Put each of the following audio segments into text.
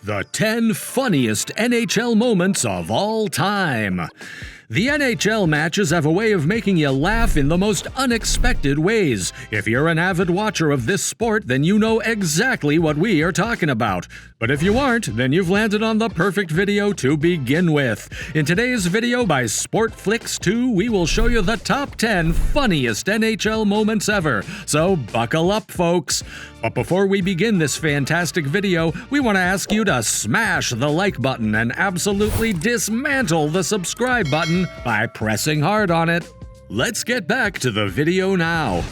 The 10 funniest NHL moments of all time. The NHL matches have a way of making you laugh in the most unexpected ways. If you're an avid watcher of this sport, then you know exactly what we are talking about. But if you aren't, then you've landed on the perfect video to begin with. In today's video by Sportflix 2, we will show you the top 10 funniest NHL moments ever. So buckle up, folks. But before we begin this fantastic video, we want to ask you to smash the like button and absolutely dismantle the subscribe button by pressing hard on it. Let's get back to the video now.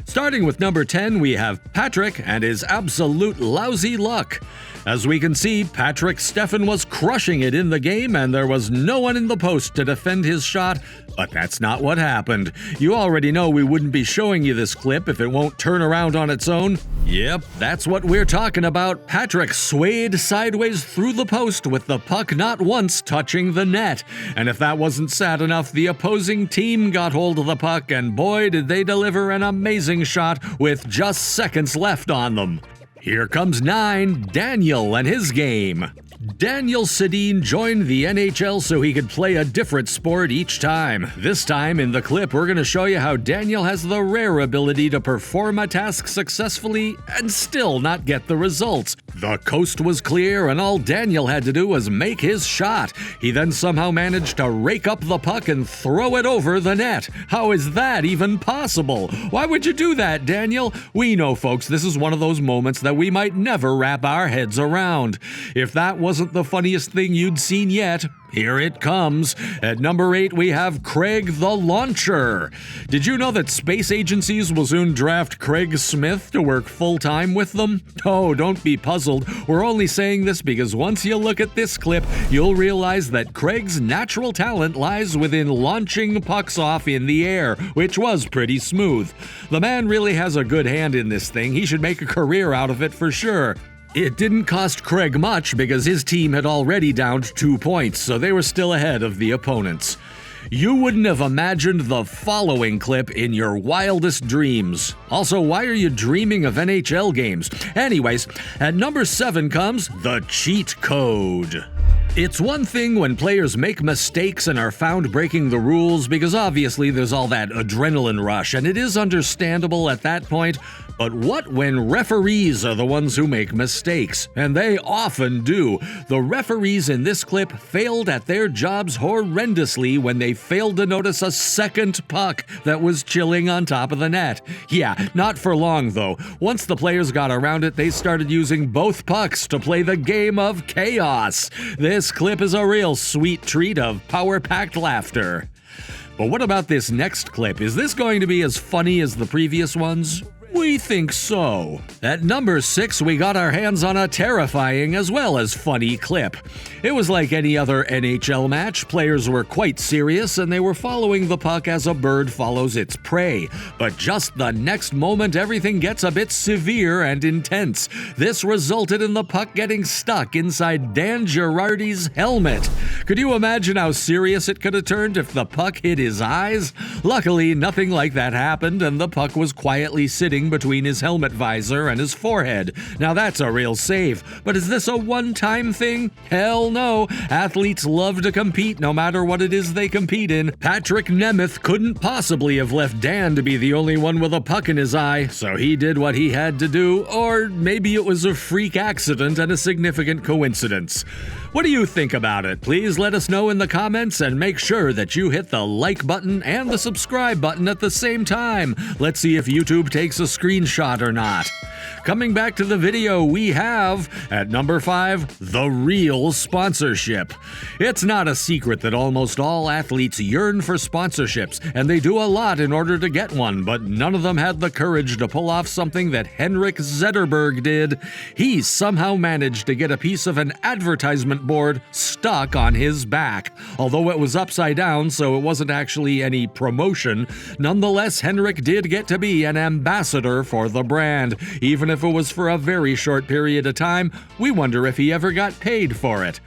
Starting with number 10, we have Patrick and his absolute lousy luck. As we can see, Patrick Stefan was crushing it in the game and there was no one in the post to defend his shot, but that's not what happened. You already know we wouldn't be showing you this clip if it won't turn around on its own. Yep, that's what we're talking about. Patrick swayed sideways through the post with the puck not once touching the net. And if that wasn't sad enough, the opposing team got hold of the puck and boy did they deliver an amazing shot with just seconds left on them. Here comes 9, Daniel and his game. Daniel Sedin joined the NHL so he could play a different sport each time. This time, in the clip, we're going to show you how Daniel has the rare ability to perform a task successfully and still not get the results. The coast was clear and all Daniel had to do was make his shot. He then somehow managed to rake up the puck and throw it over the net. How is that even possible? Why would you do that, Daniel? We know, folks, this is one of those moments that we might never wrap our heads around. If that wasn't the funniest thing you'd seen yet, here it comes. At number 8, we have Craig the Launcher. Did you know that space agencies will soon draft Craig Smith to work full-time with them? Oh, don't be puzzled. We're only saying this because once you look at this clip, you'll realize that Craig's natural talent lies within launching pucks off in the air, which was pretty smooth. The man really has a good hand in this thing. He should make a career out of it for sure. It didn't cost Craig much because his team had already downed 2 points, so they were still ahead of the opponents. You wouldn't have imagined the following clip in your wildest dreams. Also, why are you dreaming of NHL games? Anyways, at number 7 comes the cheat code. It's one thing when players make mistakes and are found breaking the rules because obviously there's all that adrenaline rush and it is understandable at that point. But what when referees are the ones who make mistakes? And they often do. The referees in this clip failed at their jobs horrendously when they failed to notice a second puck that was chilling on top of the net. Yeah, not for long though. Once the players got around it, they started using both pucks to play the game of chaos. This clip is a real sweet treat of power-packed laughter. But what about this next clip? Is this going to be as funny as the previous ones? We think so. At number 6, we got our hands on a terrifying as well as funny clip. It was like any other NHL match. Players were quite serious and they were following the puck as a bird follows its prey. But just the next moment, everything gets a bit severe and intense. This resulted in the puck getting stuck inside Dan Girardi's helmet. Could you imagine how serious it could have turned if the puck hit his eyes? Luckily, nothing like that happened and the puck was quietly sitting between his helmet visor and his forehead. Now that's a real save. But is this a one-time thing? Hell no. Athletes love to compete no matter what it is they compete in. Patrick Nemeth couldn't possibly have left Dan to be the only one with a puck in his eye, so he did what he had to do, or maybe it was a freak accident and a significant coincidence. What do you think about it? Please let us know in the comments and make sure that you hit the like button and the subscribe button at the same time. Let's see if YouTube takes a screenshot or not. Coming back to the video, we have, at number 5, the real sponsorship. It's not a secret that almost all athletes yearn for sponsorships, and they do a lot in order to get one, but none of them had the courage to pull off something that Henrik Zetterberg did. He somehow managed to get a piece of an advertisement board stuck on his back. Although it was upside down, so it wasn't actually any promotion, nonetheless, Henrik did get to be an ambassador for the brand. Even if it was for a very short period of time, we wonder if he ever got paid for it.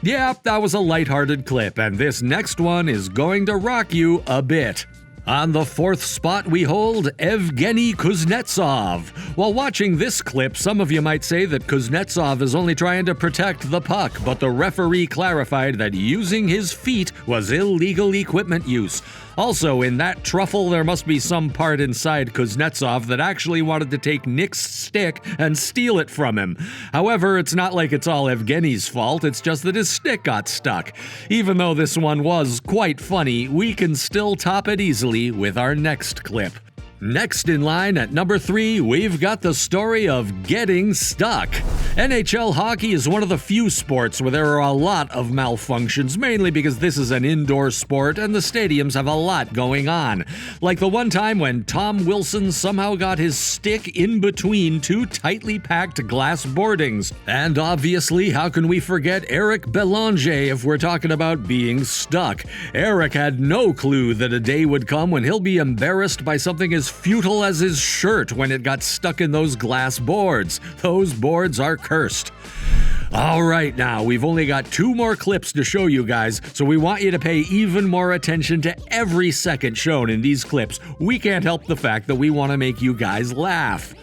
Yeah, that was a lighthearted clip, and this next one is going to rock you a bit. On the fourth spot, we hold Evgeny Kuznetsov. While watching this clip, some of you might say that Kuznetsov is only trying to protect the puck, but the referee clarified that using his feet was illegal equipment use. Also, in that truffle, there must be some part inside Kuznetsov that actually wanted to take Nick's stick and steal it from him. However, it's not like it's all Evgeny's fault, it's just that his stick got stuck. Even though this one was quite funny, we can still top it easily with our next clip. Next in line at number 3, we've got the story of getting stuck. NHL hockey is one of the few sports where there are a lot of malfunctions, mainly because this is an indoor sport and the stadiums have a lot going on. Like the one time when Tom Wilson somehow got his stick in between two tightly packed glass boardings. And obviously, how can we forget Eric Belanger if we're talking about being stuck? Eric had no clue that a day would come when he'll be embarrassed by something as futile as his shirt when it got stuck in those glass boards. Those boards are cursed. All right, now, we've only got 2 more clips to show you guys, so we want you to pay even more attention to every second shown in these clips. We can't help the fact that we want to make you guys laugh.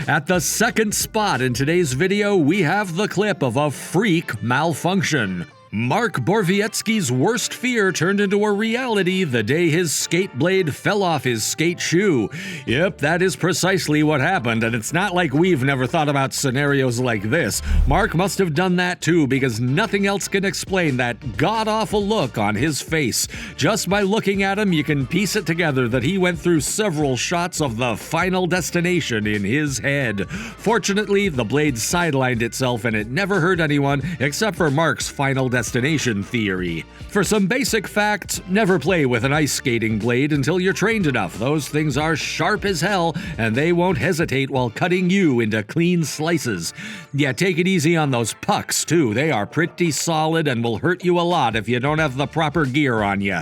At the second spot in today's video, we have the clip of a freak malfunction. Mark Borowiecki's worst fear turned into a reality the day his skate blade fell off his skate shoe. Yep, that is precisely what happened, and it's not like we've never thought about scenarios like this. Mark must have done that too, because nothing else can explain that god-awful look on his face. Just by looking at him, you can piece it together that he went through several shots of the final destination in his head. Fortunately, the blade sidelined itself and it never hurt anyone except for Mark's final destination theory. For some basic facts, never play with an ice skating blade until you're trained enough. Those things are sharp as hell, and they won't hesitate while cutting you into clean slices. Yeah, take it easy on those pucks, too. They are pretty solid and will hurt you a lot if you don't have the proper gear on you.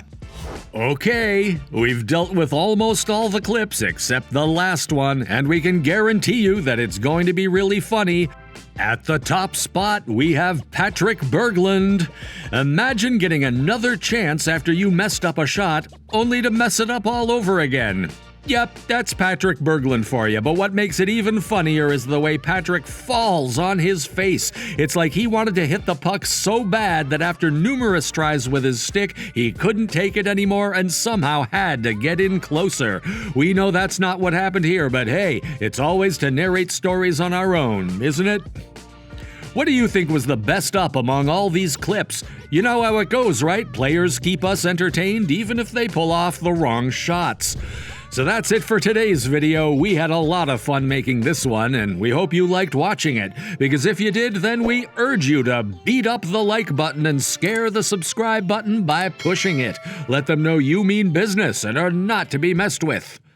Okay, we've dealt with almost all the clips except the last one, and we can guarantee you that it's going to be really funny. At the top spot, we have Patrick Berglund. Imagine getting another chance after you messed up a shot, only to mess it up all over again. Yep, that's Patrick Berglund for you, but what makes it even funnier is the way Patrick falls on his face. It's like he wanted to hit the puck so bad that after numerous tries with his stick, he couldn't take it anymore and somehow had to get in closer. We know that's not what happened here, but hey, it's always to narrate stories on our own, isn't it? What do you think was the best up among all these clips? You know how it goes, right? Players keep us entertained even if they pull off the wrong shots. So that's it for today's video. We had a lot of fun making this one, and we hope you liked watching it. Because if you did, then we urge you to beat up the like button and scare the subscribe button by pushing it. Let them know you mean business and are not to be messed with.